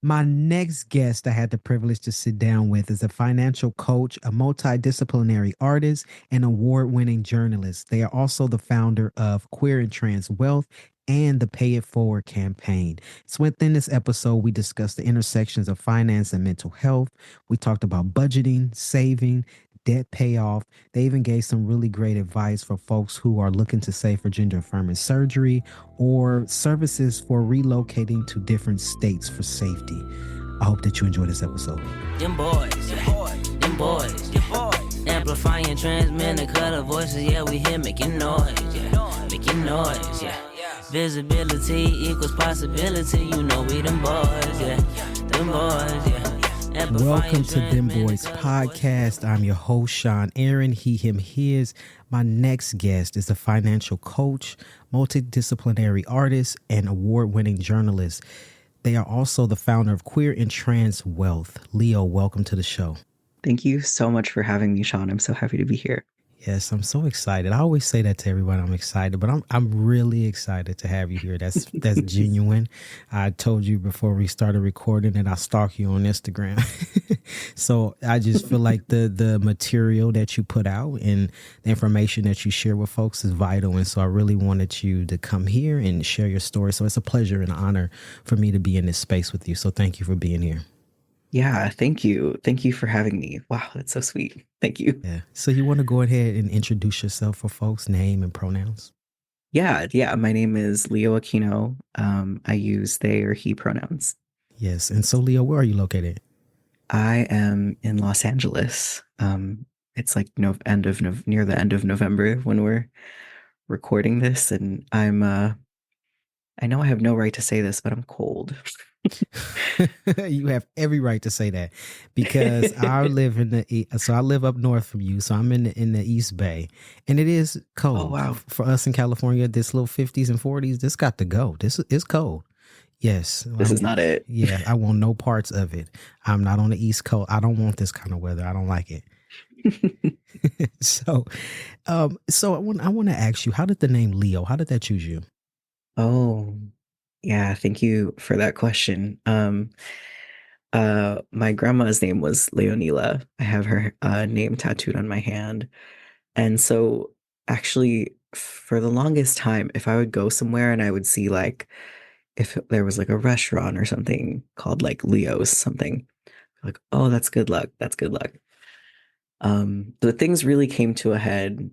My next guest I had the privilege to sit down with is a financial coach, a multidisciplinary artist, and award-winning journalist. They are also the founder of Queer and Trans Wealth and the Pay It Forward campaign. So within this episode, we discussed the intersections of finance and mental health. We talked about budgeting, saving, debt payoff. They even gave some really great advice for folks who are looking to save for gender affirming surgery or services for relocating to different states for safety. I hope that you enjoy this episode. Dem Bois, Dem Bois, amplifying, transmitting color voices. Yeah, we here making noise, making noise, Visibility equals possibility. You know we them boys, them boys, Welcome to Dem Bois Podcast. I'm your host, Sean Aaron, he, him, his. My next guest is a financial coach, multidisciplinary artist, and award-winning journalist. They are also the founder of Queer and Trans Wealth. Leo, welcome to the show. Thank you so much for having me, Sean. I'm so happy to be here. Yes, I'm so excited. I always say that to everyone. I'm excited, but I'm really excited to have you here. That's genuine. I told you before we started recording that I stalk you on Instagram. So I just feel like the material that you put out and the information that you share with folks is vital. And so I really wanted you to come here and share your story. So it's a pleasure and honor for me to be in this space with you. So thank you for being here. Yeah, thank you. Thank you for having me. Wow, that's so sweet. Thank you. Yeah. So you want to go ahead and introduce yourself for folks, name and pronouns? Yeah. My name is Leo Aquino. I use they or he pronouns. Yes. And so, Leo, where are you located? I am in Los Angeles. It's like near the end of November when we're recording this, and I'm I know I have no right to say this, but I'm cold. You have every right to say that because I live I live up north from you. So I'm in the East Bay, and it is cold. Oh, wow. For us in California, this little 50s and 40s, this got to go. This is cold. Yes. This is not it. Yeah. I want no parts of it. I'm not on the East Coast. I don't want this kind of weather. I don't like it. So I want to ask you, how did the name Leo, how did that choose you? Oh, yeah, thank you for that question. My grandma's name was Leonila. I have her name tattooed on my hand. And so actually for the longest time, if I would go somewhere and I would see like if there was like a restaurant or something called like Leo's something, like, oh, that's good luck. That's good luck. The things really came to a head.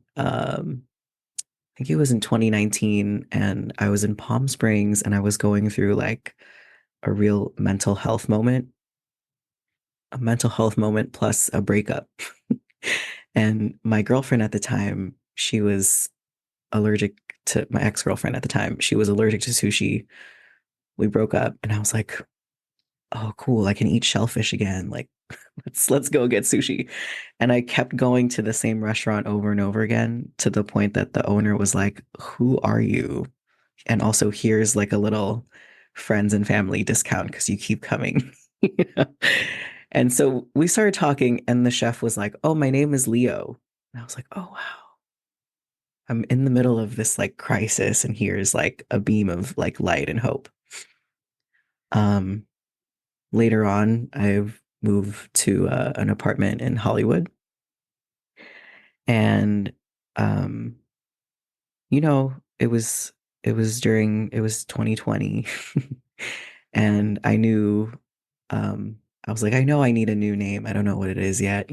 I think it was in 2019, and I was in Palm Springs, and I was going through like a real mental health moment plus a breakup. And my girlfriend at the time, she was allergic to my ex-girlfriend at the time. She was allergic to sushi. We broke up, and I was like, oh, cool. I can eat shellfish again. Like, let's go get sushi. And I kept going to the same restaurant over and over again to the point that the owner was like, who are you? And also here's like a little friends and family discount because you keep coming. You know? And so we started talking, and the chef was like, oh, my name is Leo. And I was like, oh, wow. I'm in the middle of this like crisis, and here's like a beam of like light and hope. Later on, I've moved to an apartment in Hollywood. And, it was 2020. And I knew, I was like, I know I need a new name. I don't know what it is yet,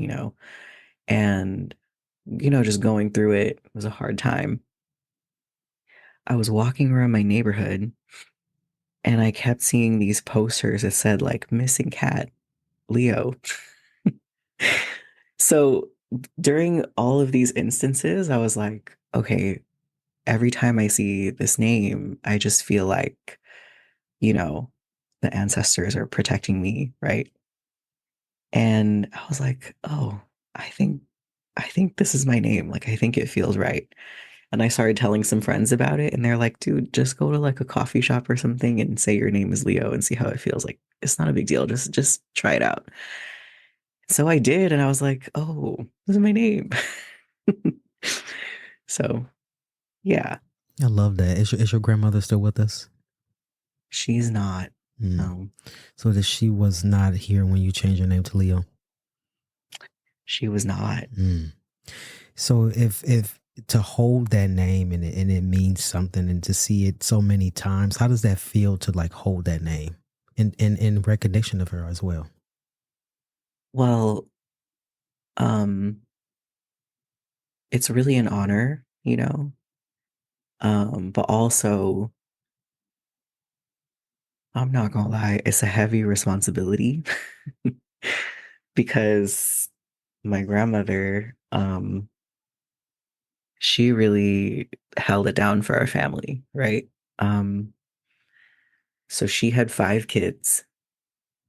and, just going through it was a hard time. I was walking around my neighborhood, and I kept seeing these posters that said like missing cat, Leo. So during all of these instances, I was like, okay, every time I see this name, I just feel like, the ancestors are protecting me, right? And I was like, oh, I think this is my name. Like, I think it feels right. And I started telling some friends about it, and they're like, dude, just go to like a coffee shop or something and say your name is Leo and see how it feels. Like, it's not a big deal. Just try it out. So I did, and I was like, oh, this is my name. So, yeah. I love that. Is your grandmother still with us? She's not. Mm. Um, So that she was not here when you changed your name to Leo. she was not. Mm. So if to hold that name and it means something and to see it so many times, how does that feel to like hold that name in recognition of her as well? Well, it's really an honor, but also, I'm not gonna lie, it's a heavy responsibility because my grandmother, she really held it down for our family, right? Um, so she had 5 kids.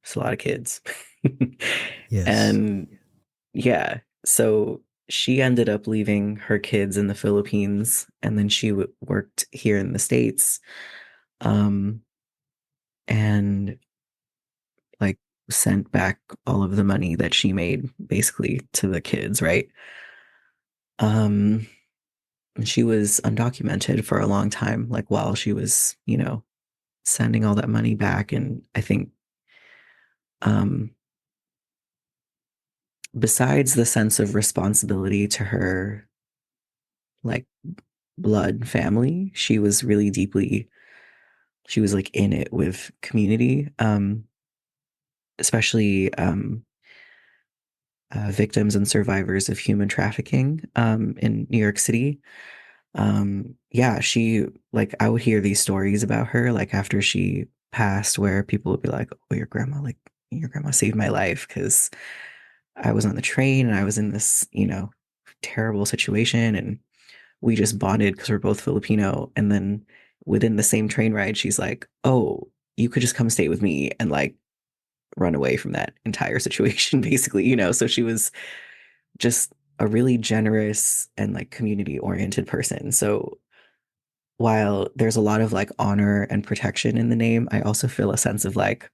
It's a lot of kids. Yes. And yeah, so she ended up leaving her kids in the Philippines and then she worked here in the States. Um, and like sent back all of the money that she made basically to the kids, right? Um, she was undocumented for a long time, like while she was, sending all that money back. And I think, um, besides the sense of responsibility to her, like blood family, she was like in it with community, especially, victims and survivors of human trafficking, in New York City. Yeah, she like I would hear these stories about her like after she passed where people would be like, "Oh, your grandma saved my life because I was on the train and I was in this, terrible situation and we just bonded because we're both Filipino." And then within the same train ride, she's like, "Oh, you could just come stay with me and like run away from that entire situation," basically, So she was just a really generous and like community oriented person. So while there's a lot of like honor and protection in the name, I also feel a sense of like,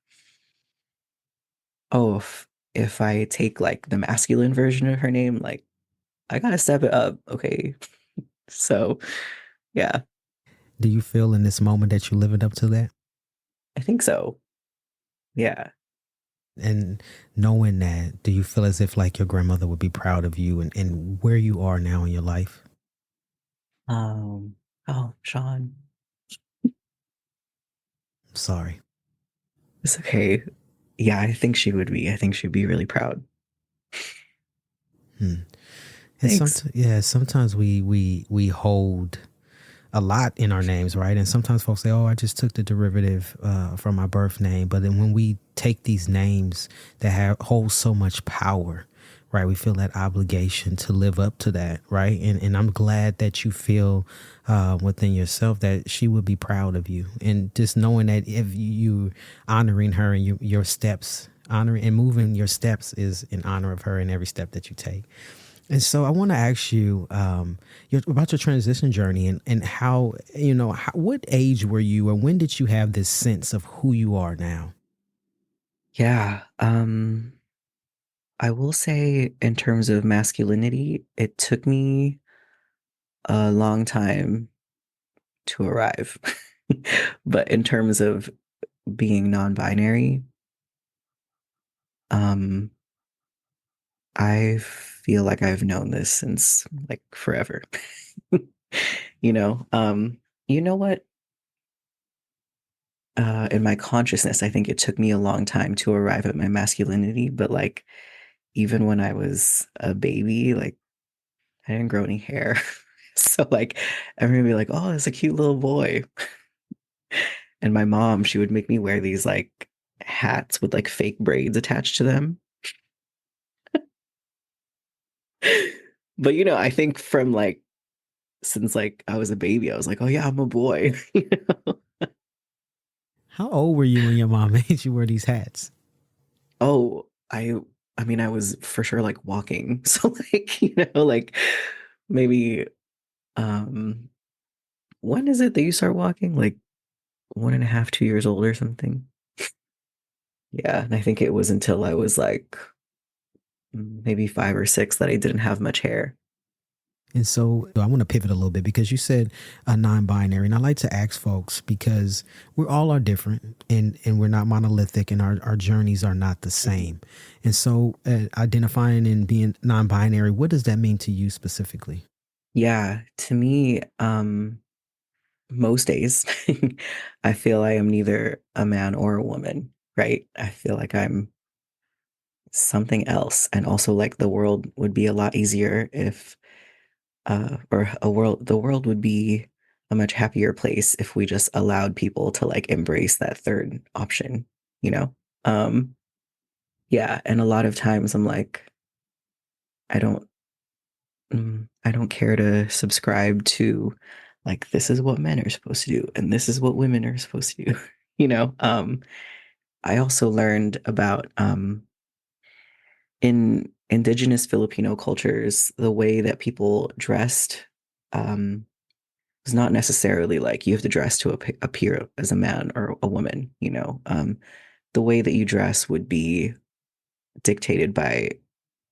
oh, if I take like the masculine version of her name, like I gotta step it up. Okay. So yeah, Do you feel in this moment that you're living up to that? I think so. Yeah. And knowing that, do you feel as if like your grandmother would be proud of you and where you are now in your life? Um, oh, Sean, I'm sorry. it's okay. Yeah, I think she would be. I think she'd be really proud. Hmm. And Thanks. sometimes, yeah, sometimes we hold a lot in our names, right? And sometimes folks say, "Oh, I just took the derivative from my birth name." But then when we take these names that hold so much power, right? We feel that obligation to live up to that, right? And I'm glad that you feel within yourself that she would be proud of you, and just knowing that if you honoring her and your steps, honoring and moving your steps is in honor of her in every step that you take. And so I want to ask you about your transition journey and how, what age were you or when did you have this sense of who you are now? Yeah. I will say in terms of masculinity, it took me a long time to arrive. But in terms of being non-binary, um, I feel like I've known this since like forever. You know, um, you know what? In my consciousness, I think it took me a long time to arrive at my masculinity, but like even when I was a baby, like I didn't grow any hair. So like everyone would be like, "Oh, it's a cute little boy." And my mom, she would make me wear these like hats with like fake braids attached to them. But I think from like since like I was a baby, I was like, "Oh yeah, I'm a boy." How old were you when your mom made you wear these hats? Oh, I mean, I was for sure like walking. So like, like maybe um when is it that you start walking? Like 1.5, 2 years old or something. Yeah, and I think it was until I was like maybe 5 or 6 that I didn't have much hair. And so I want to pivot a little bit because you said non-binary, and I like to ask folks because we all are different and we're not monolithic, and our journeys are not the same. And so identifying and being non-binary, what does that mean to you specifically? Yeah, to me, most days, I feel I am neither a man or a woman, right? I feel like I'm something else. And also, like, the world would be a lot easier if, the world would be a much happier place if we just allowed people to like embrace that third option, you know? Um, yeah. And a lot of times I'm like, I don't, I don't care to subscribe to like, this is what men are supposed to do and this is what women are supposed to do, you know? I also learned about, in indigenous Filipino cultures, the way that people dressed was not necessarily like you have to dress to appear as a man or a woman, you know. The way that you dress would be dictated by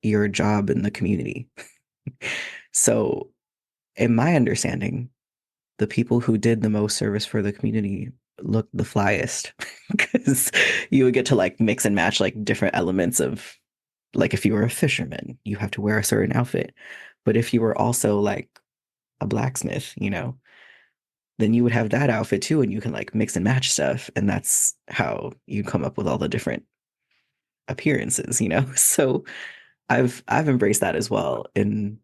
your job in the community. So, in my understanding, the people who did the most service for the community looked the flyest because you would get to like mix and match like different elements of like if you were a fisherman, you have to wear a certain outfit. But if you were also like a blacksmith, you know, then you would have that outfit too, and you can like mix and match stuff. And that's how you come up with all the different appearances, you know? So I've embraced that as well in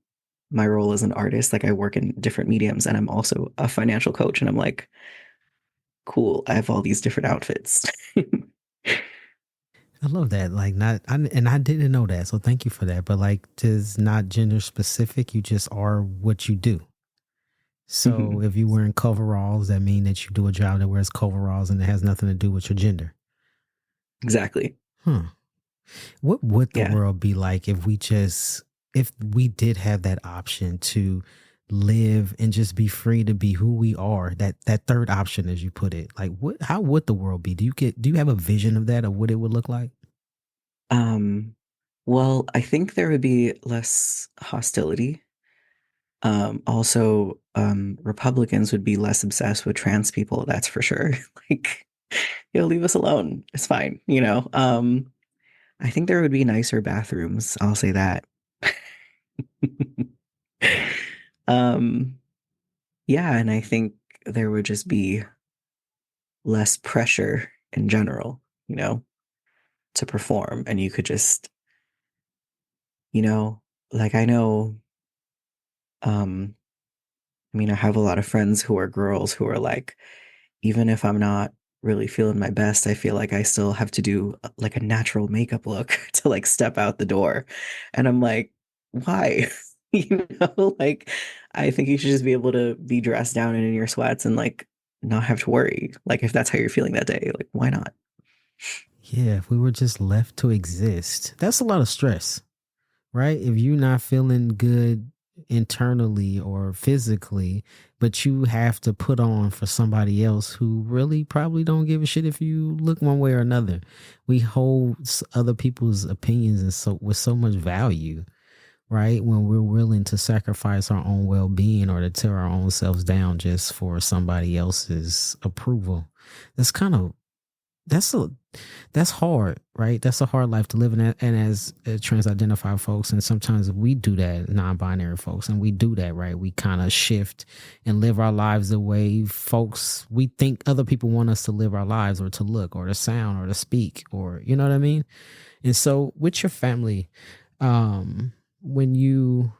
my role as an artist. Like I work in different mediums and I'm also a financial coach. And I'm like, cool, I have all these different outfits. I love that. Like and I didn't know that. So thank you for that. But like, just not gender specific. You just are what you do. So Mhm. if you're wearing coveralls, that mean that you do a job that wears coveralls and it has nothing to do with your gender. Exactly. Huh. What would the Yeah. world be like if we did have that option to live and just be free to be who we are, that third option, as you put it? Like how would the world be? Do you have a vision of that, of what it would look like? Um, well, I think there would be less hostility. Also, Republicans would be less obsessed with trans people, that's for sure. Like, leave us alone. It's fine, you know. I think there would be nicer bathrooms, I'll say that. Um, yeah, and I think there would just be less pressure in general, you know, to perform. And you could just, you know, like I know, um, I mean, I have a lot of friends who are girls who are like, even if I'm not really feeling my best, I feel like I still have to do like a natural makeup look to like step out the door. And I'm like, why? You know, like I think you should just be able to be dressed down and in your sweats and like not have to worry. Like if that's how you're feeling that day, like why not? Yeah, if we were just left to exist, that's a lot of stress, right? If you're not feeling good internally or physically, but you have to put on for somebody else who really probably don't give a shit if you look one way or another. We hold other people's opinions and so with so much value, right? When we're willing to sacrifice our own well-being or to tear our own selves down just for somebody else's approval. That's kind of that's a that's hard, right? That's a hard life to live in. And as trans-identified folks, and sometimes we do that, non-binary folks, and we do that, right? We kind of shift and live our lives the way folks we think other people want us to live our lives, or to look, or to sound, or to speak, or you know what I mean. And so, with your family, when you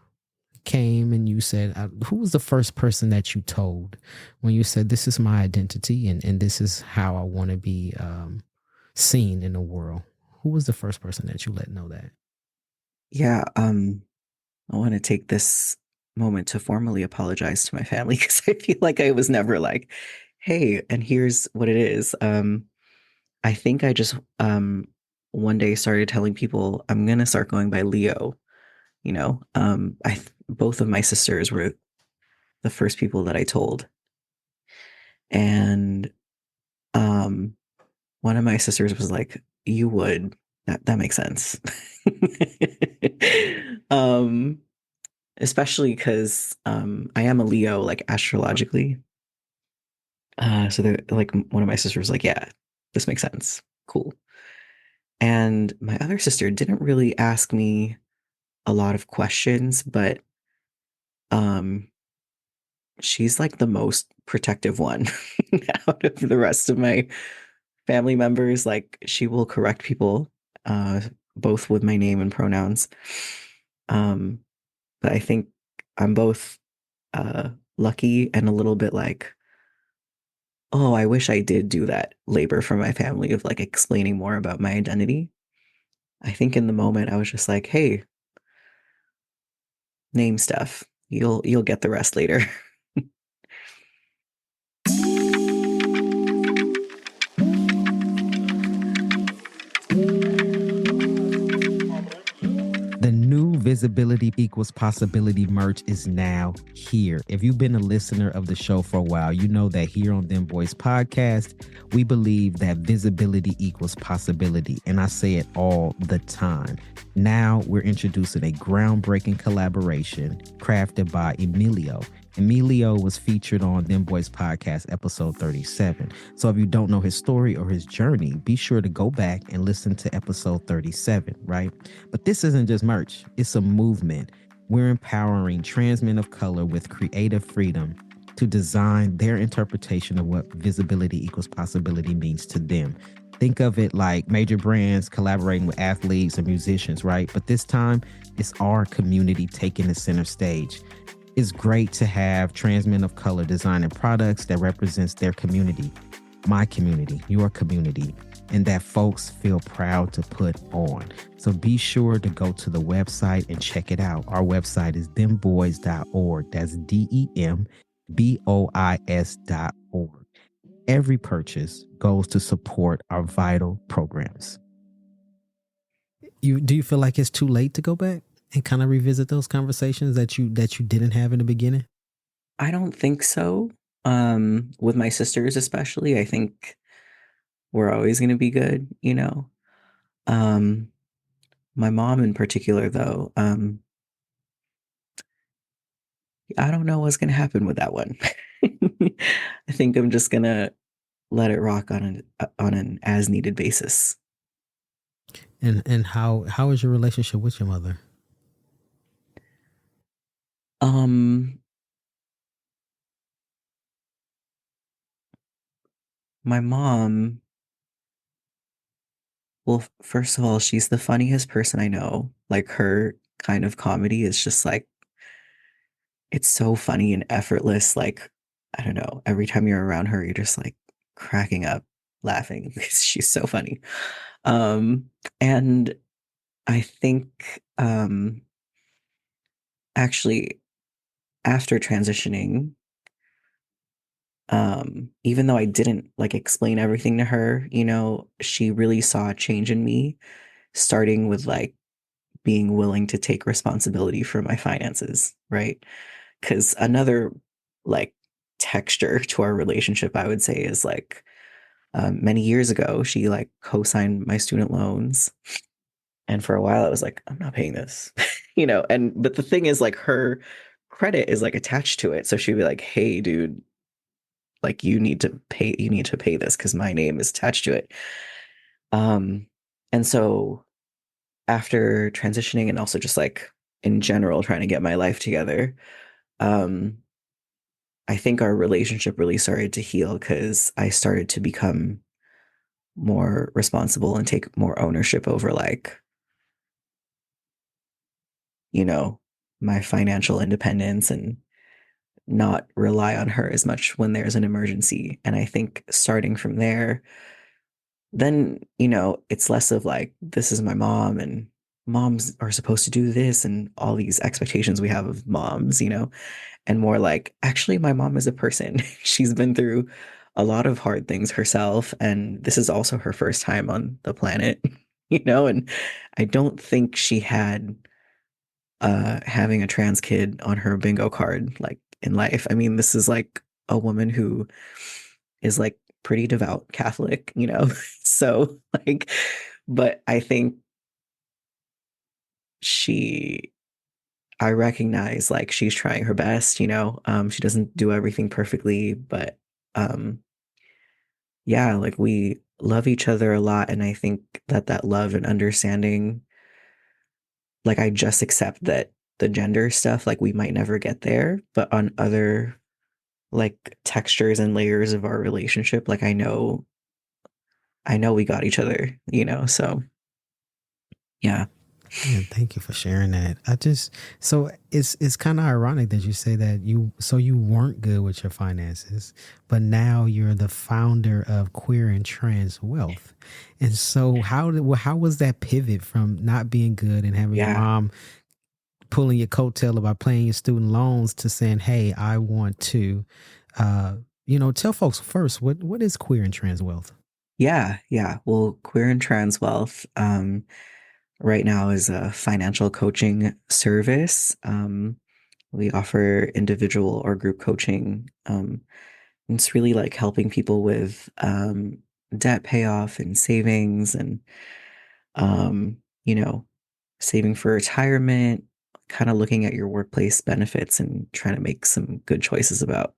came and you said, who was the first person that you told when you said, this is my identity and this is how I want to be seen in the world? Who was the first person that you let know that? Yeah, I want to take this moment to formally apologize to my family because I feel like I was never like, hey, and here's what it is. I think I just one day started telling people I'm gonna start going by Leo. You know, both of my sisters were the first people that I told, and um, one of my sisters was like, "You would that makes sense." um, especially because I am a Leo, like astrologically. So they're like one of my sisters was like, yeah, this makes sense. Cool. And my other sister didn't really ask me a lot of questions, but um she's like the most protective one out of the rest of my family members. Like she will correct people, uh, both with my name and pronouns. Um, but I think I'm both lucky and a little bit like, oh, I wish I did do that labor for my family of like explaining more about my identity. I think in the moment I was just like, hey, name stuff. You'll get the rest later. The new Visibility Equals Possibility merch is now here. If you've been a listener of the show for a while, you know that here on Dem Bois Podcast, we believe that visibility equals possibility. And I say it all the time. Now we're introducing a groundbreaking collaboration crafted by Emilio. Emilio was featured on Dem Bois Podcast episode 37. So if you don't know his story or his journey, be sure to go back and listen to episode 37, right? But this isn't just merch, it's a movement. We're empowering trans men of color with creative freedom to design their interpretation of what visibility equals possibility means to them. Think of it like major brands collaborating with athletes and musicians, right? But this time, it's our community taking the center stage. It's great to have trans men of color designing products that represents their community, my community, your community, and that folks feel proud to put on. So be sure to go to the website and check it out. Our website is dembois.org. That's DEMBOIS.org. Every purchase goes to support our vital programs. Do you feel like it's too late to go back and kind of revisit those conversations that you didn't have in the beginning? I don't think so. With my sisters especially, I think we're always going to be good, you know. My mom in particular though, I don't know what's going to happen with that one. I think I'm just going to let it rock on an as needed basis. And how is your relationship with your mother? My mom, well, first of all, she's the funniest person I know. Like her kind of comedy is just like, it's so funny and effortless. Like, I don't know, every time you're around her, you're just like cracking up, laughing because she's so funny. And I think actually after transitioning, even though I didn't like explain everything to her, you know, she really saw a change in me, starting with like being willing to take responsibility for my finances, right? Because another like texture to our relationship, I would say, is like many years ago, she like co-signed my student loans. And for a while, I was like, I'm not paying this, you know? But the thing is, like, her credit is like attached to it. So she'd be like, hey, dude, like you need to pay this because my name is attached to it. And so after transitioning and also just like in general trying to get my life together, I think our relationship really started to heal because I started to become more responsible and take more ownership over like, you know, my financial independence and not rely on her as much when there's an emergency. And I think starting from there, then, you know, it's less of like, this is my mom and moms are supposed to do this and all these expectations we have of moms, you know, and more like, actually, my mom is a person. She's been through a lot of hard things herself. And this is also her first time on the planet, you know, and I don't think she had having a trans kid on her bingo card like in life. I mean, this is like a woman who is like pretty devout Catholic, you know? So like, but I think she, I recognize like she's trying her best, she doesn't do everything perfectly, but um yeah, like we love each other a lot, and I think that that love and understanding, like I just accept that the gender stuff, like we might never get there, but on other like textures and layers of our relationship, like I know we got each other, so yeah. Yeah, thank you for sharing that. So it's kind of ironic that you say that you weren't good with your finances, but now you're the founder of Queer and Trans Wealth. And so how was that pivot from not being good and having your Yeah. mom pulling your coattail about paying your student loans to saying, "Hey, I want to tell folks first what is Queer and Trans Wealth?" Yeah, yeah. Well, Queer and Trans Wealth right now is a financial coaching service. We offer individual or group coaching. It's really like helping people with debt payoff and savings and um, you know, saving for retirement, kind of looking at your workplace benefits and trying to make some good choices about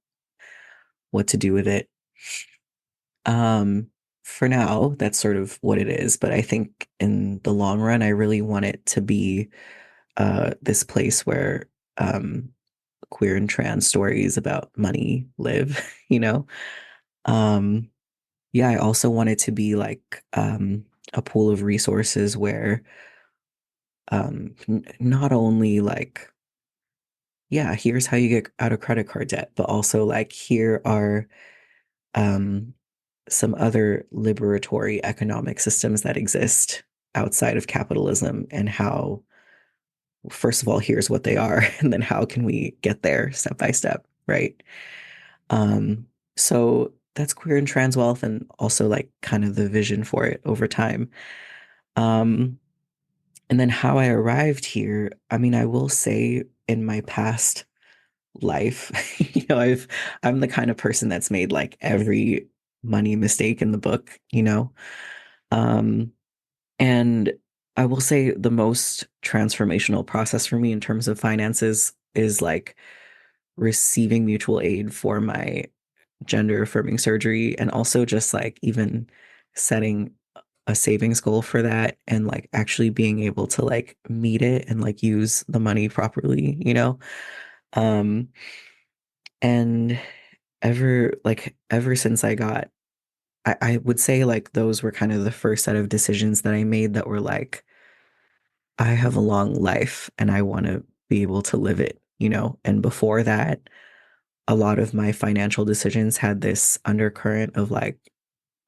what to do with it. Um, for now, that's sort of what it is. But I think in the long run, I really want it to be this place where queer and trans stories about money live, you know? Um, yeah, I also want it to be like a pool of resources where not only like, yeah, here's how you get out of credit card debt, but also like, here are um, some other liberatory economic systems that exist outside of capitalism, and how, first of all, here's what they are, and then how can we get there step by step, right? Um, so that's queer and trans wealth, and also like kind of the vision for it over time. Um, and then how I arrived here, I mean, I will say in my past life, I'm the kind of person that's made like every money mistake in the book, Um, and I will say the most transformational process for me in terms of finances is like receiving mutual aid for my gender affirming surgery, and also just like even setting a savings goal for that, and like actually being able to like meet it and like use the money properly, Um, and ever since I would say like those were kind of the first set of decisions that I made that were like, I have a long life and I want to be able to live it, And before that, a lot of my financial decisions had this undercurrent of like,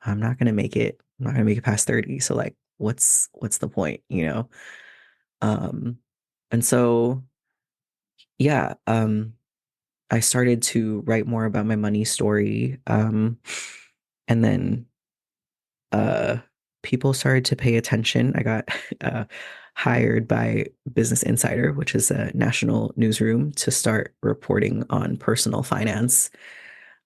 I'm not going to make it. I'm not going to make it past 30. So like, what's the point, Um, and so, yeah, I started to write more about my money story. And then uh, people started to pay attention. I got hired by Business Insider, which is a national newsroom, to start reporting on personal finance.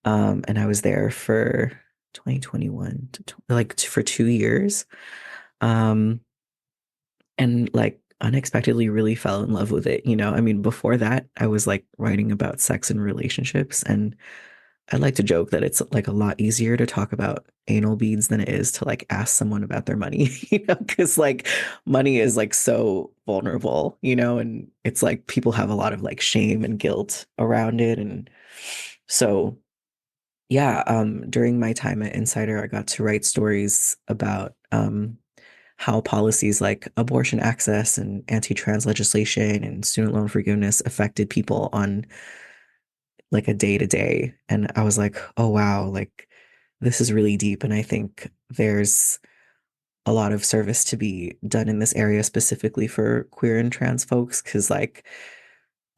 And I was there for 2021 for 2 years. Um, and like unexpectedly really fell in love with it. I mean, before that, I was like writing about sex and relationships, and I like to joke that it's like a lot easier to talk about anal beads than it is to like ask someone about their money, because like money is like so vulnerable, and it's like people have a lot of like shame and guilt around it. And so, yeah, during my time at Insider, I got to write stories about how policies like abortion access and anti-trans legislation and student loan forgiveness affected people on like a day to day. And I was like, oh, wow, like this is really deep. And I think there's a lot of service to be done in this area specifically for queer and trans folks. Cause like,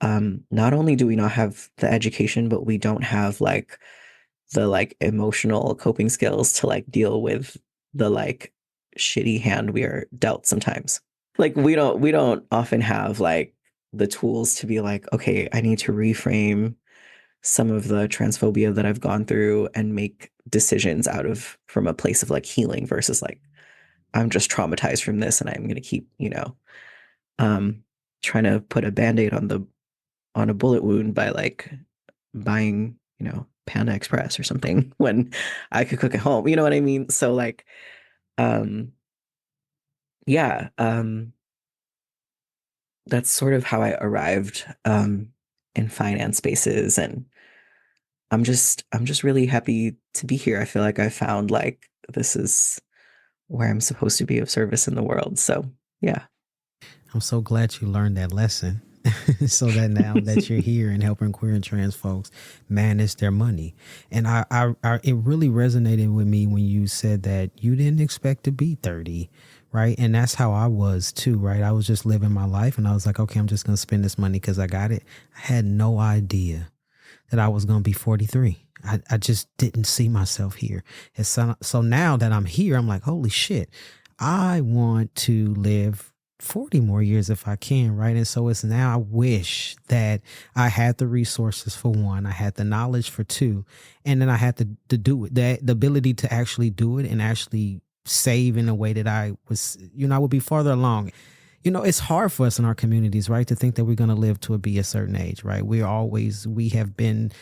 not only do we not have the education, but we don't have like the like emotional coping skills to like deal with the like shitty hand we are dealt sometimes. Like we don't often have like the tools to be like, okay, I need to reframe some of the transphobia that I've gone through and make decisions out of from a place of like healing versus like, I'm just traumatized from this and I'm going to keep. Um, trying to put a band-aid on a bullet wound by like buying, Panda Express or something when I could cook at home. You know what I mean? So like, um, yeah, that's sort of how I arrived in finance spaces, and I'm just really happy to be here. I feel like I found like this is where I'm supposed to be of service in the world. So yeah. I'm so glad you learned that lesson. So that now that you're here and helping queer and trans folks manage their money. And it really resonated with me when you said that you didn't expect to be 30, right? And that's how I was too, right? I was just living my life and I was like, okay, I'm just going to spend this money because I got it. I had no idea that I was going to be 43. I just didn't see myself here. And so now that I'm here, I'm like, holy shit, I want to live 40 more years if I can, right? And so it's now I wish that I had the resources for one, I had the knowledge for two, and then I had to do it, the ability to actually do it and actually save in a way that I was, I would be farther along. It's hard for us in our communities, right, to think that we're going to live to be a certain age, right? We have been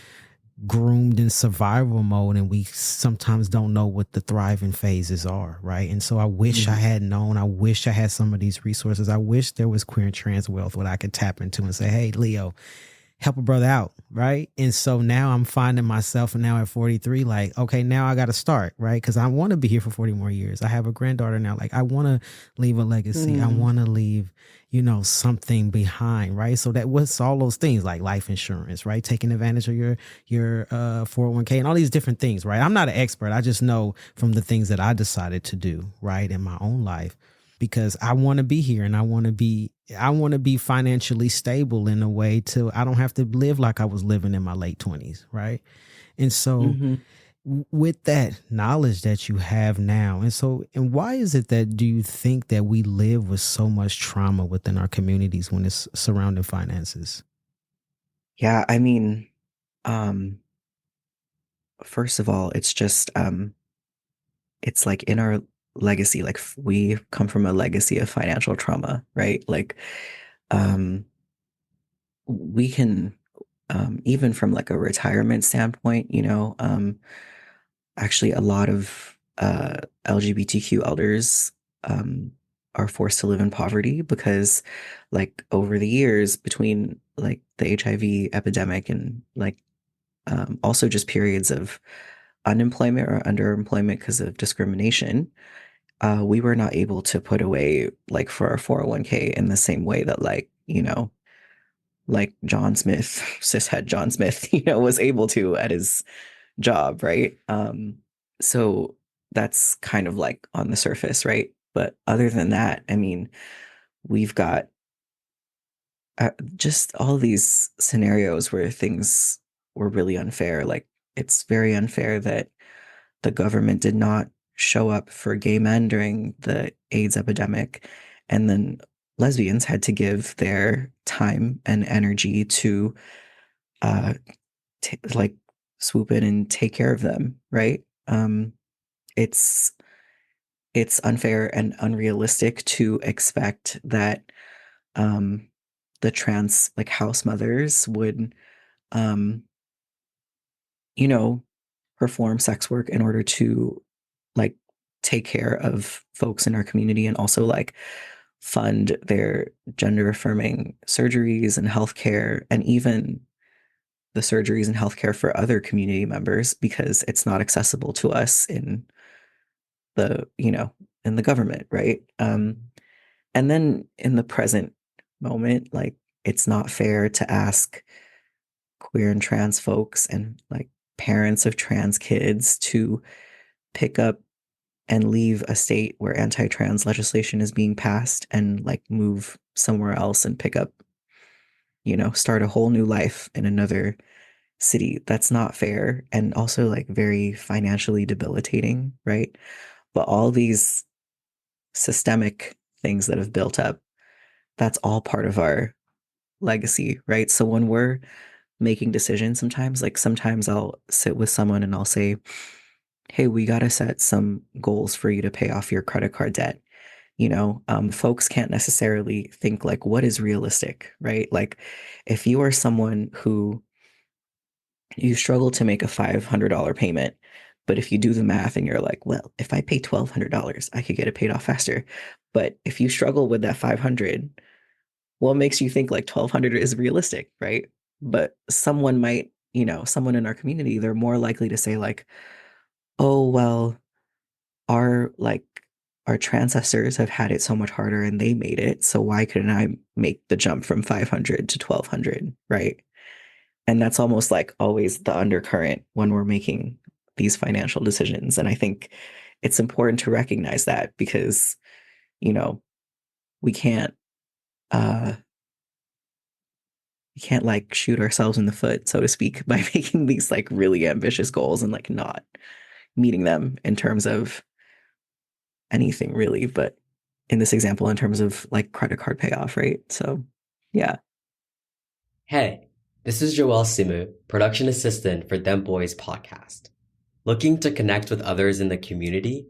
groomed in survival mode and we sometimes don't know what the thriving phases are, right? And so I wish I had known. I wish I had some of these resources. I wish there was queer and trans wealth what I could tap into and say, hey, Leo, help a brother out, right? And so now I'm finding myself, and now at 43, like, okay, now I got to start, right? Because I want to be here for 40 more years. I have a granddaughter now. Like, I want to leave a legacy. I want to leave, something behind, right? So that was all those things like life insurance, right? Taking advantage of your 401k and all these different things, right? I'm not an expert. I just know from the things that I decided to do, right, in my own life, because I want to be here and I want to be financially stable in a way to I don't have to live like I was living in my late 20s, right? And so with that knowledge that you have now, and why is it that do you think that we live with so much trauma within our communities when it's surrounding finances? Yeah, I mean, first of all, it's just it's like in our legacy, like we come from a legacy of financial trauma, right? Like we can even from like a retirement standpoint, actually a lot of LGBTQ elders are forced to live in poverty because like over the years between like the HIV epidemic and like also just periods of unemployment or underemployment because of discrimination, we were not able to put away like for our 401k in the same way that like John Smith, cishet John Smith, was able to at his job, right? So that's kind of like on the surface, right? But other than that, I mean, we've got just all these scenarios where things were really unfair. Like it's very unfair that the government did not show up for gay men during the AIDS epidemic, and then lesbians had to give their time and energy to like swoop in and take care of them, right? It's unfair and unrealistic to expect that the trans like house mothers would perform sex work in order to like take care of folks in our community and also like fund their gender affirming surgeries and healthcare and even the surgeries and healthcare for other community members because it's not accessible to us in the government, right? And then in the present moment, like it's not fair to ask queer and trans folks and like parents of trans kids to pick up and leave a state where anti-trans legislation is being passed and like move somewhere else and pick up, start a whole new life in another city. That's not fair and also like very financially debilitating, right? But all these systemic things that have built up, that's all part of our legacy, right? So when we're making decisions sometimes I'll sit with someone and I'll say, hey, we got to set some goals for you to pay off your credit card debt. Folks can't necessarily think like, what is realistic, right? Like, if you are someone who you struggle to make a $500 payment, but if you do the math and you're like, well, if I pay $1,200, I could get it paid off faster. But if you struggle with that 500, what makes you think like 1,200 is realistic, right? But someone might, someone in our community, they're more likely to say like, oh, well, our like our ancestors have had it so much harder and they made it, so why couldn't I make the jump from 500 to 1,200, right? And that's almost like always the undercurrent when we're making these financial decisions. And I think it's important to recognize that because, we can't uh we can't like shoot ourselves in the foot, so to speak, by making these like really ambitious goals and like not meeting them in terms of anything really, but in this example, in terms of like credit card payoff, right? So, yeah. Hey, this is Joel Simu, production assistant for Dem Bois Podcast. Looking to connect with others in the community?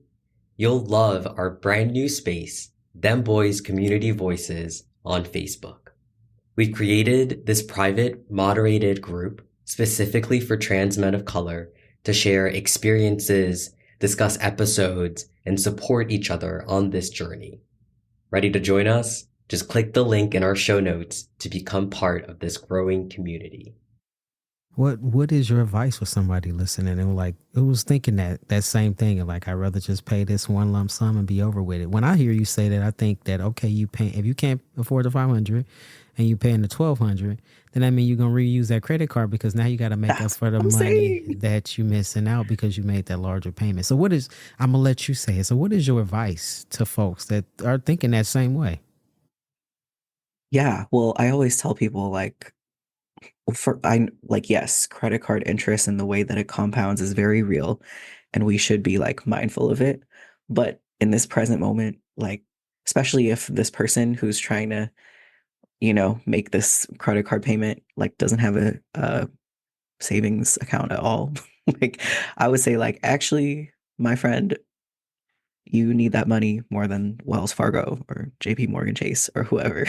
You'll love our brand new space, Dem Bois Community Voices, on Facebook. We've created this private, moderated group specifically for trans men of color to share experiences, discuss episodes, and support each other on this journey. Ready to join us? Just click the link in our show notes to become part of this growing community. What is your advice for somebody listening and like who was thinking that same thing and like I'd rather just pay this one lump sum and be over with it? When I hear you say that, I think that okay, if you can't afford the 500 and you paying the 1,200, then that means you're gonna reuse that credit card because now you got to make up for the money that you missing out because you made that larger payment. So I'm gonna let you say it. So what is your advice to folks that are thinking that same way? Yeah, well, I always tell people like yes, credit card interest and the way that it compounds is very real and we should be like mindful of it. But in this present moment, like especially if this person who's trying to, make this credit card payment like doesn't have a savings account at all, like I would say like actually, my friend, you need that money more than Wells Fargo or JP Morgan Chase or whoever,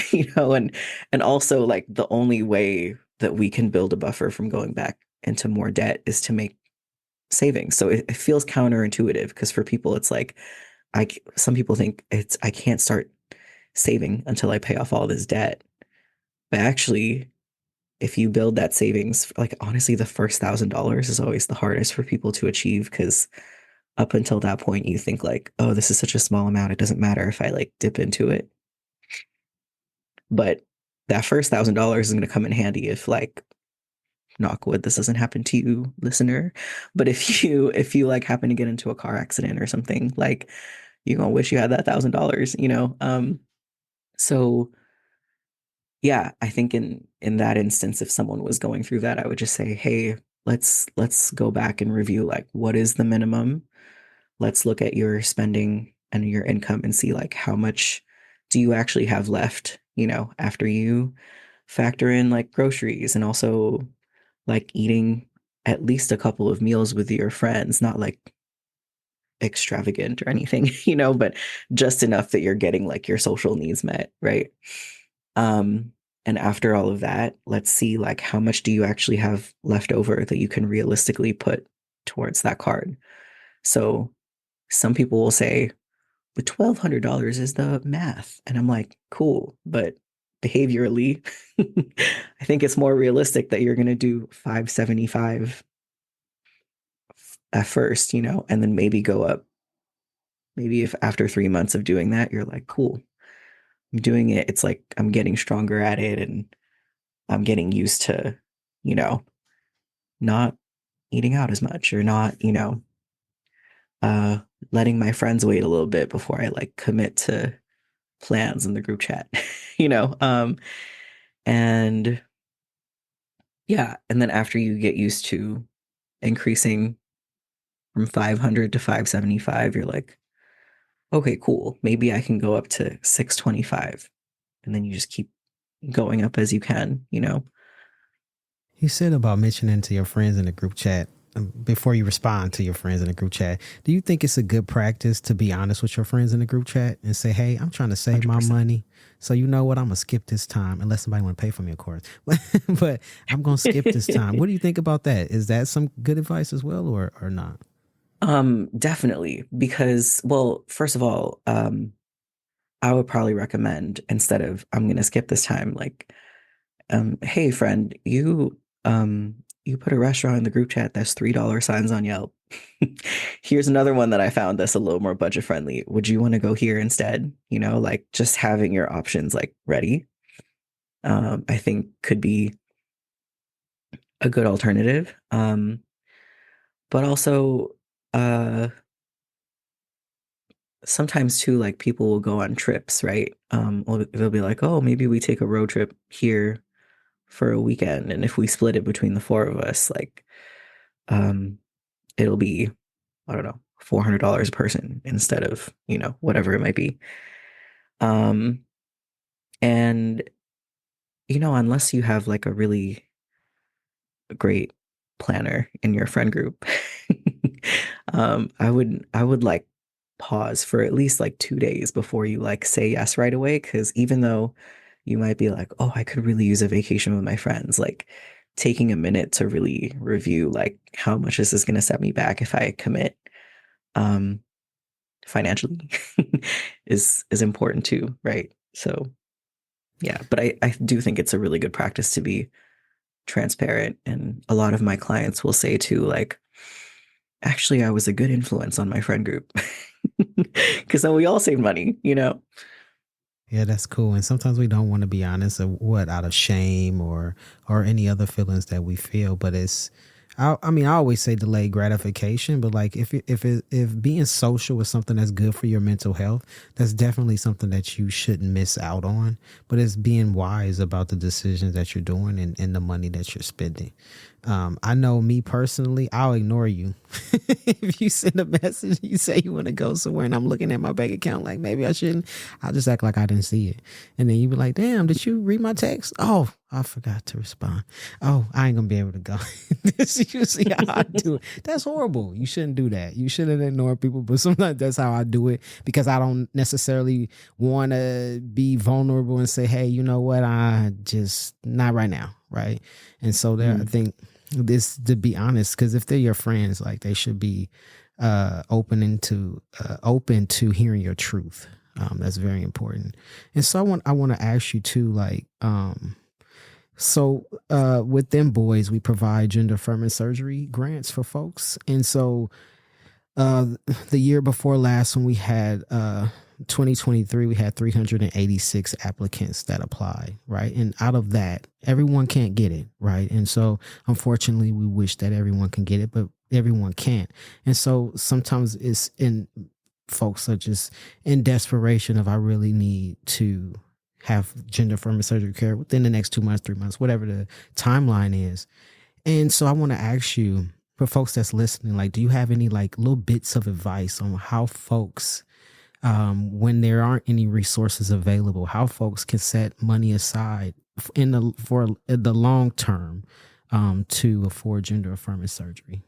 and also like the only way that we can build a buffer from going back into more debt is to make savings. So it feels counterintuitive because for people, it's like, some people think I can't start saving until I pay off all this debt. But actually, if you build that savings, like honestly, the first $1,000 is always the hardest for people to achieve because up until that point, you think like, oh, this is such a small amount. It doesn't matter if I like dip into it. But that first $1,000 is going to come in handy if like, knock wood, this doesn't happen to you, listener. But if you like happen to get into a car accident or something, like you're going to wish you had that $1,000, So yeah, I think in that instance, if someone was going through that, I would just say, hey, let's go back and review like what is the minimum. Let's look at your spending and your income and see like how much do you actually have left, after you factor in like groceries and also like eating at least a couple of meals with your friends, not like extravagant or anything, but just enough that you're getting like your social needs met, right? And after all of that, let's see like how much do you actually have left over that you can realistically put towards that card. So some people will say, but $1,200 is the math. And I'm like, cool. But behaviorally, I think it's more realistic that you're going to do 575 at first, and then maybe go up. Maybe if after 3 months of doing that, you're like, cool, I'm doing it. It's like I'm getting stronger at it and I'm getting used to, not eating out as much or not, letting my friends wait a little bit before I like commit to plans in the group chat, and yeah. And then after you get used to increasing from 500 to 575, you're like, okay, cool. Maybe I can go up to 625. And then you just keep going up as you can, You said about mentioning to your friends in the group chat. before you respond to your friends in the group chat, do you think it's a good practice to be honest with your friends in the group chat and say, hey, I'm trying to save my 100%. money. So you know what? I'm going to skip this time unless somebody want to pay for me, of course. But I'm going to skip this time. What do you think about that? Is that some good advice as well or not? Definitely. Because, well, first of all, I would probably recommend instead of I'm gonna skip this time, like, hey friend, you put a restaurant in the group chat that's $3 signs on Yelp. Here's another one that I found that's a little more budget friendly. Would you want to go here instead? You know, like just having your options like ready, I think could be a good alternative. But also, sometimes too, like people will go on trips, right? Or they'll be like, oh, maybe we take a road trip here for a weekend, and if we split it between the four of us, like, um, it'll be, I don't know, $400 a person instead of, you know, whatever it might be. And you know, unless you have like a really great planner in your friend group, I would like pause for at least like 2 days before you like say yes right away. Because even though you might be like, oh, I could really use a vacation with my friends, like taking a minute to really review like how much is this going to set me back if I commit um financially is important too, right? So yeah, but I do think it's a really good practice to be transparent. And a lot of my clients will say too, like, actually, I was a good influence on my friend group. Because then we all save money, you know? Yeah, that's cool. And sometimes we don't want to be honest of what out of shame or any other feelings that we feel. But it's, I mean, I always say delayed gratification. But like if being social is something that's good for your mental health, that's definitely something that you shouldn't miss out on. But it's being wise about the decisions that you're doing and the money that you're spending. I know me personally, I'll ignore you. If you send a message, you say you want to go somewhere and I'm looking at my bank account like maybe I shouldn't, I'll just act like I didn't see it. And then you be like, damn, did you read my text? Oh, I forgot to respond. Oh, I ain't gonna be able to go. This is usually how I do it. That's horrible. You shouldn't do that. You shouldn't ignore people, but sometimes that's how I do it because I don't necessarily want to be vulnerable and say, hey, you know what? I just not right now. Right. And so there, I think this, to be honest, because if they're your friends, like they should be open to hearing your truth. That's very important. And so I want to ask you too, like, with Dem Bois, we provide gender affirming surgery grants for folks. And so the year before last, when we had 2023, we had 386 applicants that applied, right? And out of that, everyone can't get it, right? And so unfortunately, we wish that everyone can get it, but everyone can't. And so sometimes it's in folks are just in desperation of I really need to have gender affirming surgery care within the next 2 months, 3 months, whatever the timeline is. And so I want to ask you, for folks that's listening, like, do you have any like little bits of advice on how folks, when there aren't any resources available, how folks can set money aside for the long term to afford gender affirming surgery?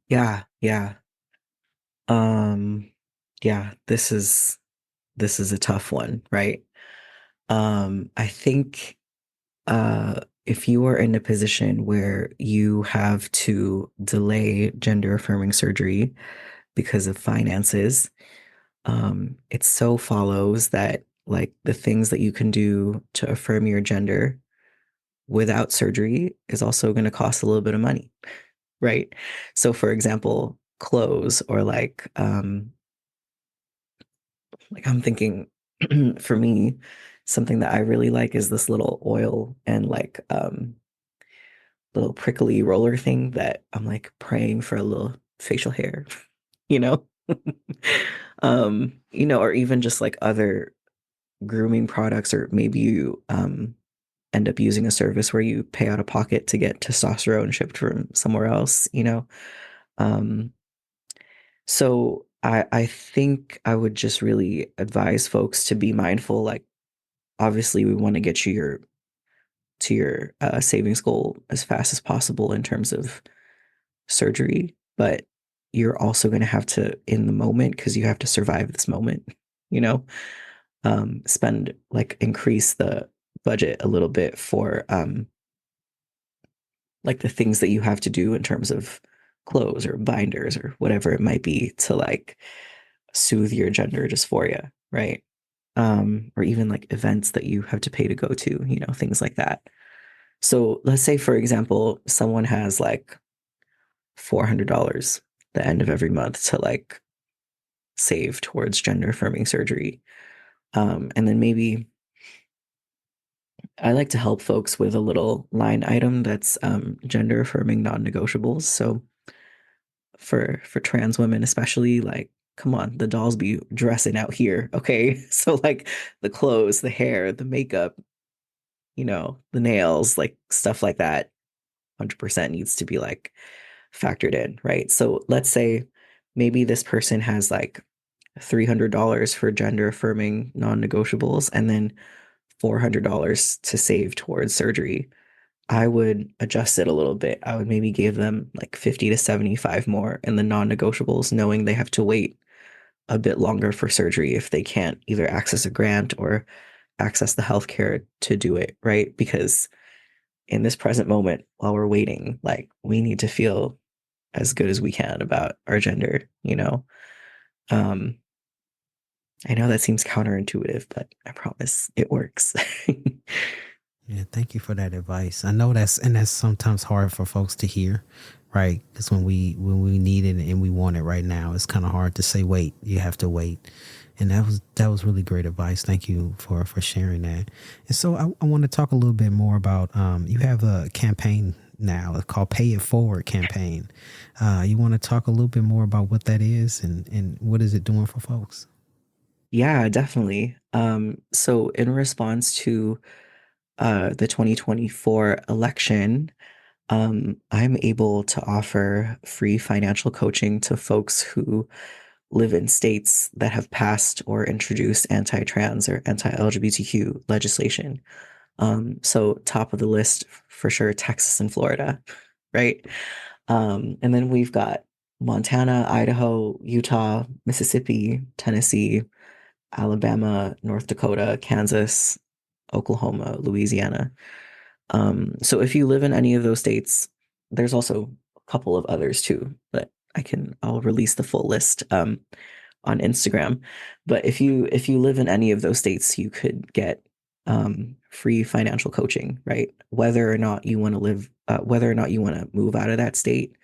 Yeah, yeah. Yeah, this is a tough one, right? I think if you are in a position where you have to delay gender affirming surgery because of finances, it so follows that like the things that you can do to affirm your gender without surgery is also going to cost a little bit of money, right? So for example, clothes or like I'm thinking for me, something that I really like is this little oil and like little prickly roller thing that I'm like praying for a little facial hair, you know? You know, or even just like other grooming products, or maybe you end up using a service where you pay out of pocket to get testosterone shipped from somewhere else, you know? Um, so I think I would just really advise folks to be mindful. Like, obviously, we want to get you to your savings goal as fast as possible in terms of surgery, but you're also going to have to, in the moment, because you have to survive this moment, you know, spend like increase the budget a little bit for like the things that you have to do in terms of clothes or binders or whatever it might be to like soothe your gender dysphoria, right? Or even like events that you have to pay to go to, you know, things like that. So let's say, for example, someone has like $400 the end of every month to like save towards gender affirming surgery. And then maybe I like to help folks with a little line item that's gender affirming non-negotiables. So for trans women especially, like, come on, the dolls be dressing out here, okay? So like the clothes, the hair, the makeup, you know, the nails, like stuff like that 100% needs to be like factored in, right? So let's say maybe this person has like $300 for gender affirming non-negotiables and then $400 to save towards surgery. I would adjust it a little bit. I would maybe give them like 50 to 75 more in the non-negotiables, knowing they have to wait a bit longer for surgery if they can't either access a grant or access the healthcare to do it, right? Because in this present moment, while we're waiting, like we need to feel as good as we can about our gender, you know? I know that seems counterintuitive, but I promise it works. Yeah, thank you for that advice. I know that's sometimes hard for folks to hear, right? Because when we need it and we want it right now, it's kind of hard to say, wait, you have to wait. And that was really great advice. Thank you for sharing that. And so I want to talk a little bit more about you have a campaign now. It's called Pay It Forward campaign. You want to talk a little bit more about what that is and what is it doing for folks? Yeah, definitely. So in response to the 2024 election, I'm able to offer free financial coaching to folks who live in states that have passed or introduced anti-trans or anti-LGBTQ legislation. So top of the list for sure, Texas and Florida, right? And then we've got Montana, Idaho, Utah, Mississippi, Tennessee, Alabama, North Dakota, Kansas, Oklahoma, Louisiana. So if you live in any of those states, there's also a couple of others too, but I'll release the full list on Instagram. But if you live in any of those states, you could get free financial coaching, right? Whether or not you want to move out of that state,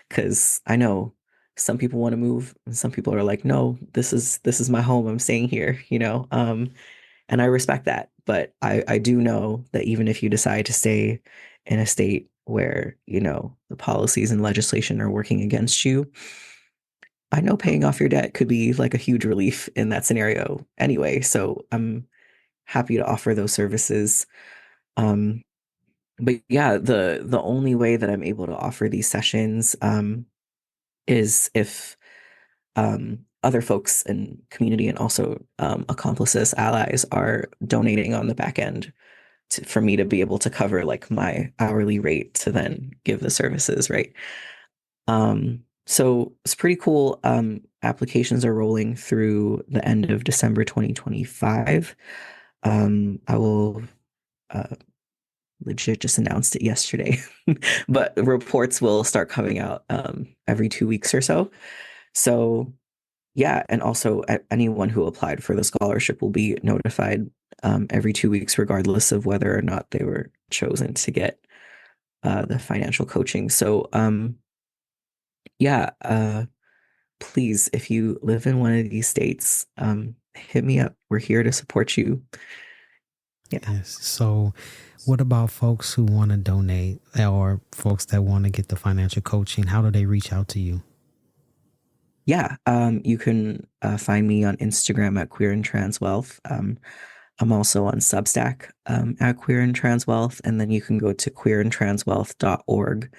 because I know some people want to move and some people are like, no, this is my home. I'm staying here, you know? And I respect that. But I do know that even if you decide to stay in a state where, you know, the policies and legislation are working against you, I know paying off your debt could be like a huge relief in that scenario anyway. So I'm happy to offer those services. But yeah, the only way that I'm able to offer these sessions is if other folks in community and also accomplices, allies are donating on the back end for me to be able to cover like my hourly rate to then give the services, right? So it's pretty cool. Applications are rolling through the end of December 2025. I will legit just announced it yesterday, but reports will start coming out every 2 weeks or so. So yeah, and also anyone who applied for the scholarship will be notified every 2 weeks, regardless of whether or not they were chosen to get the financial coaching. So yeah, please, if you live in one of these states, hit me up. We're here to support you. Yeah. Yes. So what about folks who want to donate or folks that want to get the financial coaching? How do they reach out to you? Yeah, you can find me on Instagram at Queer and Trans Wealth. I'm also on Substack at Queer and Trans Wealth, and then you can go to queerandtranswealth.org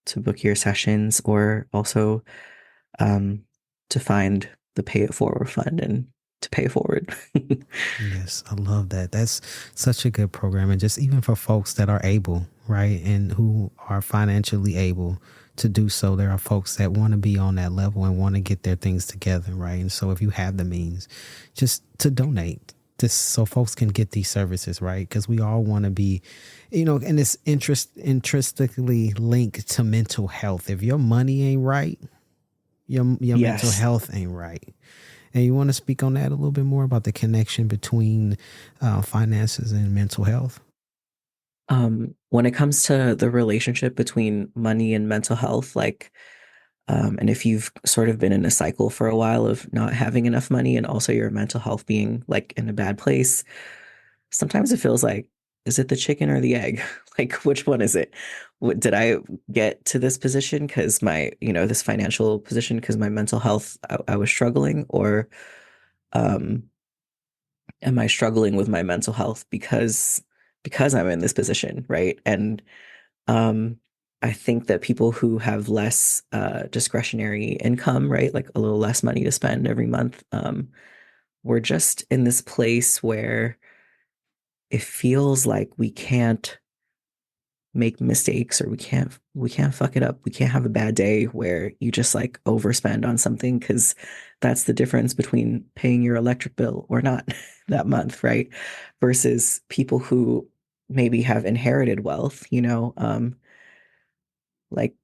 to book your sessions, or also to find the Pay It Forward Fund and to pay forward. Yes, I love that. That's such a good program. And just even for folks that are able, right, and who are financially able to do so, there are folks that want to be on that level and want to get their things together, right? And so if you have the means, just to donate, just so folks can get these services, right? Because we all want to be, and it's intrinsically linked to mental health. If your money ain't right, your mental Yes. health ain't right. And you want to speak on that a little bit more about the connection between finances and mental health? When it comes to the relationship between money and mental health, and if you've sort of been in a cycle for a while of not having enough money and also your mental health being like in a bad place, sometimes it feels like, is it the chicken or the egg? Like, which one is it? Did I get to this position because this financial position because my mental health, I was struggling, or um, am I struggling with my mental health because I'm in this position, right? And um, I think that people who have less discretionary income, right, like a little less money to spend every month, we're just in this place where it feels like we can't make mistakes, or we can't fuck it up. We can't have a bad day where you just like overspend on something, because that's the difference between paying your electric bill or not that month, right? Versus people who maybe have inherited wealth, like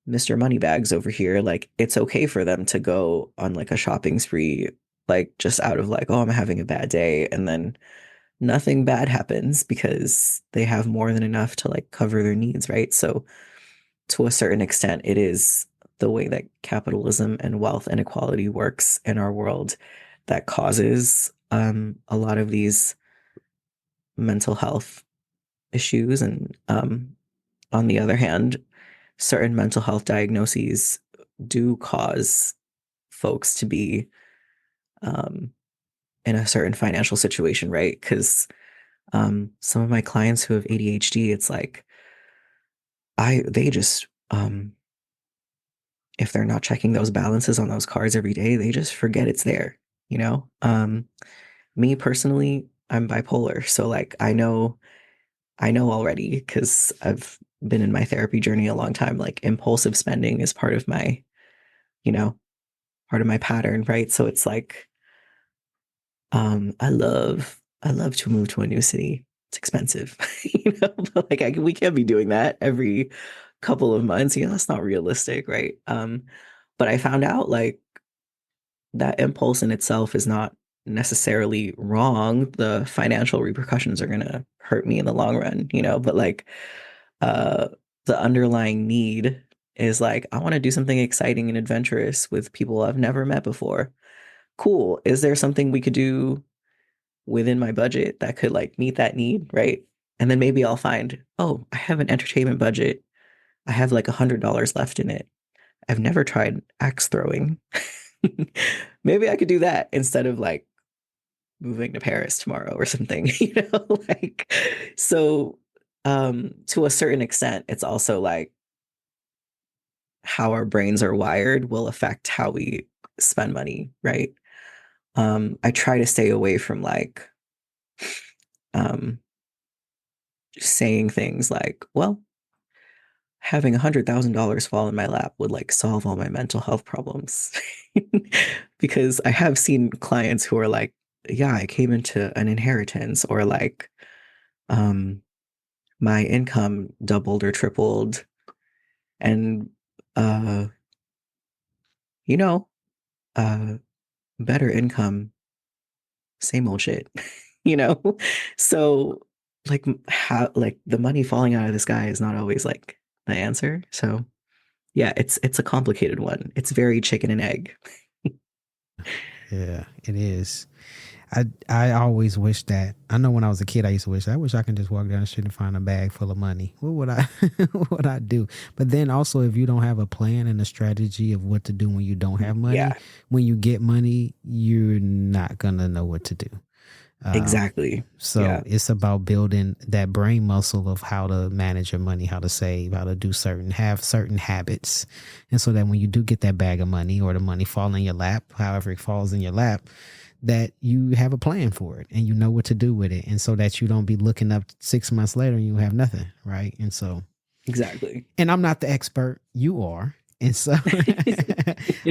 Mr. Moneybags over here, like it's okay for them to go on like a shopping spree, like just out of like, oh, I'm having a bad day, and then nothing bad happens because they have more than enough to like cover their needs, right? So to a certain extent, it is the way that capitalism and wealth inequality works in our world that causes a lot of these mental health issues. And on the other hand, certain mental health diagnoses do cause folks to be in a certain financial situation, right? Because some of my clients who have ADHD, it's like they just if they're not checking those balances on those cards every day, they just forget it's there, you know? Me personally, I'm bipolar, so like I know already, because I've been in my therapy journey a long time, like impulsive spending is part of my, you know, part of my pattern, right? So it's like I love to move to a new city. It's expensive, but like we can't be doing that every couple of months. That's not realistic, right? But I found out like that impulse in itself is not necessarily wrong. The financial repercussions are gonna hurt me in the long run, but like uh the underlying need is like, I want to do something exciting and adventurous with people I've never met before. Cool. Is there something we could do within my budget that could like meet that need, right? And then maybe I'll find, oh, I have an entertainment budget. I have like $100 left in it. I've never tried axe throwing. Maybe I could do that instead of like moving to Paris tomorrow or something, like, so to a certain extent, it's also like how our brains are wired will affect how we spend money, right? I try to stay away from like saying things like, well, having $100,000 fall in my lap would like solve all my mental health problems. Because I have seen clients who are like, yeah, I came into an inheritance, or like my income doubled or tripled, and uh you know better income, same old shit. you know so like how like the money falling out of the sky is not always like the answer. So yeah, it's a complicated one. It's very chicken and egg. Yeah, it is. I always wish that. I know when I was a kid, I used to wish I could just walk down the street and find a bag full of money. What would I what would I do? But then also, if you don't have a plan and a strategy of what to do when you don't have money, Yeah. when you get money, you're not gonna know what to do. Exactly. So Yeah. it's about building that brain muscle of how to manage your money, how to save, how to do have certain habits. And so that when you do get that bag of money or the money fall in your lap, however it falls in your lap, that you have a plan for it and you know what to do with it. And so that you don't be looking up 6 months later and you have nothing. Right. And so, exactly. and I'm not the expert, you are. And so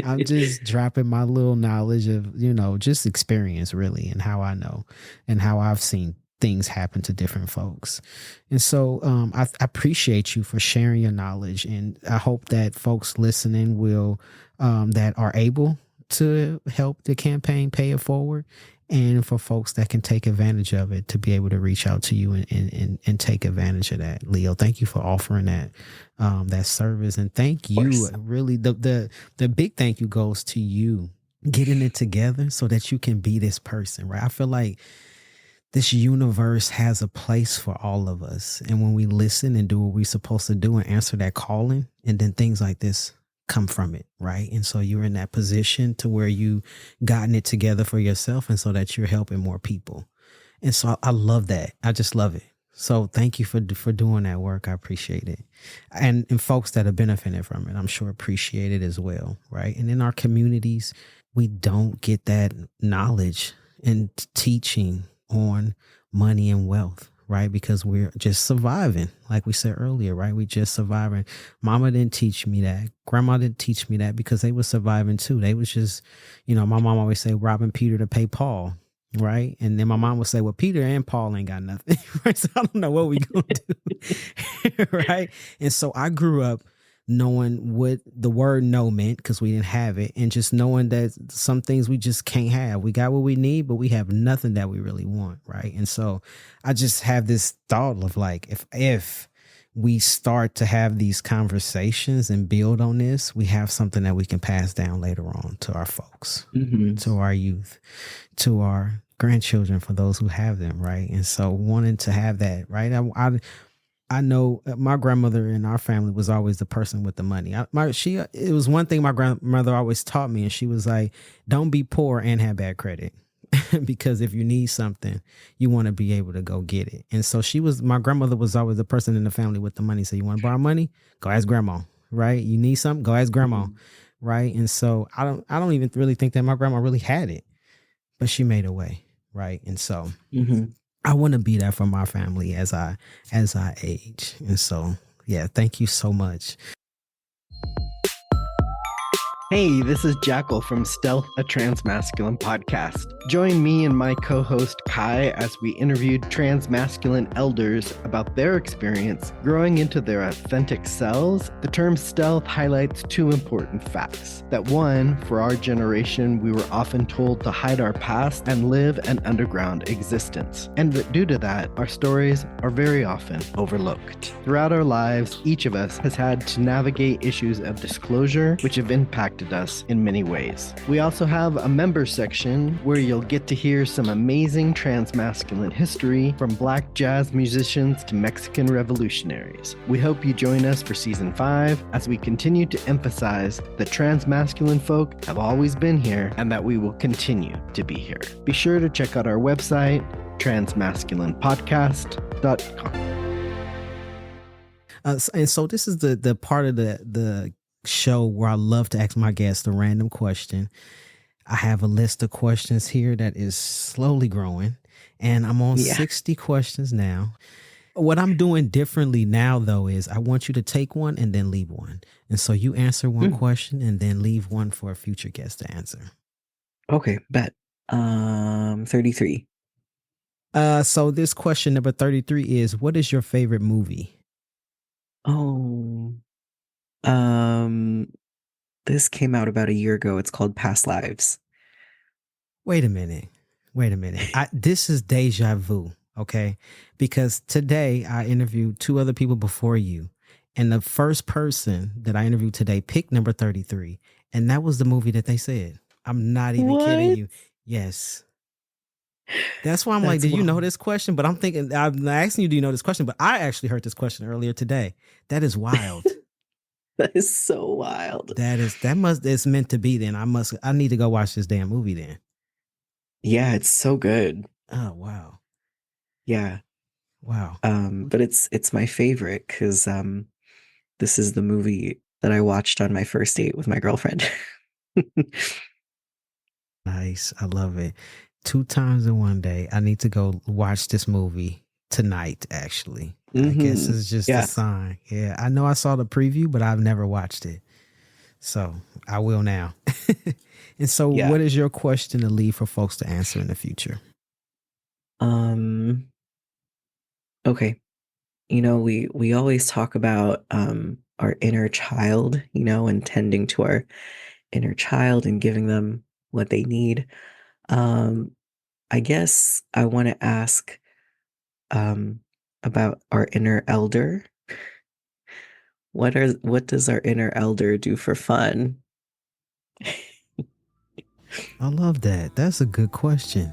I'm just dropping my little knowledge of, just experience really, and how I know and how I've seen things happen to different folks. And so I appreciate you for sharing your knowledge. And I hope that folks listening will, that are able to help the campaign pay it forward, and for folks that can take advantage of it to be able to reach out to you and take advantage of that. Leo, thank you for offering that service. And thank you. Really, the big thank you goes to you getting it together so that you can be this person, right? I feel like this universe has a place for all of us. And when we listen and do what we're supposed to do and answer that calling, and then things like this come from it, right? And so you're in that position to where you gotten it together for yourself, and so that you're helping more people. And so I love that. I just love it. So thank you for doing that work. I appreciate it. And folks that are benefiting from it, I'm sure appreciate it as well, right? And in our communities, we don't get that knowledge and teaching on money and wealth, right? Because we're just surviving. Like we said earlier, right? We just surviving. Mama didn't teach me that. Grandma didn't teach me that, because they were surviving too. They was just, my mom always say, robbing Peter to pay Paul, right? And then my mom would say, well, Peter and Paul ain't got nothing, right? So I don't know what we gonna do, right? And so I grew up knowing what the word no meant, because we didn't have it, and just knowing that some things we just can't have. We got what we need, but we have nothing that we really want, right? And so I just have this thought of like, if we start to have these conversations and build on this, we have something that we can pass down later on to our folks, to our youth, to our grandchildren, for those who have them, right? And so wanting to have that, right? I know my grandmother in our family was always the person with the money. It was one thing my grandmother always taught me, and she was like, don't be poor and have bad credit. Because if you need something, you want to be able to go get it. And so my grandmother was always the person in the family with the money. So you want to borrow money? Go ask grandma, right? You need something? Go ask grandma, right? And so I don't even really think that my grandma really had it, but she made a way, right? And so I want to be that for my family as I age. And so, yeah, thank you so much. Hey, this is Jackal from Stealth, a Transmasculine podcast. Join me and my co-host Kai as we interviewed transmasculine elders about their experience growing into their authentic selves. The term stealth highlights two important facts. That one, for our generation, we were often told to hide our past and live an underground existence. And that due to that, our stories are very often overlooked. Throughout our lives, each of us has had to navigate issues of disclosure, which have impacted us in many ways. We also have a member section where you'll get to hear some amazing transmasculine history, from Black jazz musicians to Mexican revolutionaries. We hope you join us for season 5 as we continue to emphasize that transmasculine folk have always been here and that we will continue to be here. Be sure to check out our website, transmasculinepodcast.com. And so this is the part of the show where I love to ask my guests a random question. I have a list of questions here that is slowly growing, and I'm on 60 questions now. What I'm doing differently now, though, is I want you to take one and then leave one. And so you answer one question and then leave one for a future guest to answer. Okay, bet. 33. So this question number 33 is, what is your favorite movie? Oh, this came out about a year ago. It's called Past Lives. Wait a minute. This is deja vu, okay? Because today I interviewed 2 other people before you, and the first person that I interviewed today picked number 33, and that was the movie that they said. I'm not even kidding you. Yes. That's why I'm like, did you know this question? But I'm asking you, do you know this question? But I actually heard this question earlier today. That is wild. That is so wild. It's meant to be then. I need to go watch this damn movie then. Yeah, it's so good. Oh, wow. Yeah. Wow. But it's my favorite because this is the movie that I watched on my first date with my girlfriend. Nice. I love it. 2 times in one day. I need to go watch this movie tonight, actually. I guess it's just a sign. Yeah. I know I saw the preview, but I've never watched it. So I will now. And so what is your question to leave for folks to answer in the future? Okay. You know, we always talk about our inner child, you know, and tending to our inner child and giving them what they need. I guess I want to ask about our inner elder. What does our inner elder do for fun? I love that. That's a good question.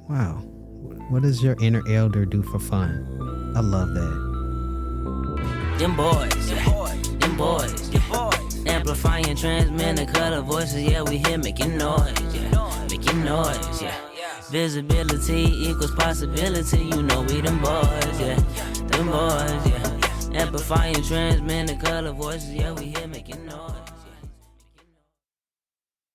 Wow. What does your inner elder do for fun? I love that. Dem Bois, Dem Bois, amplifying, transmitting, color voices, yeah, we here making noise, yeah, making noise, yeah. Visibility equals possibility, you know we them boys, yeah, them boys, yeah. Amplifying, transmitting, color voices, yeah, we here making noise.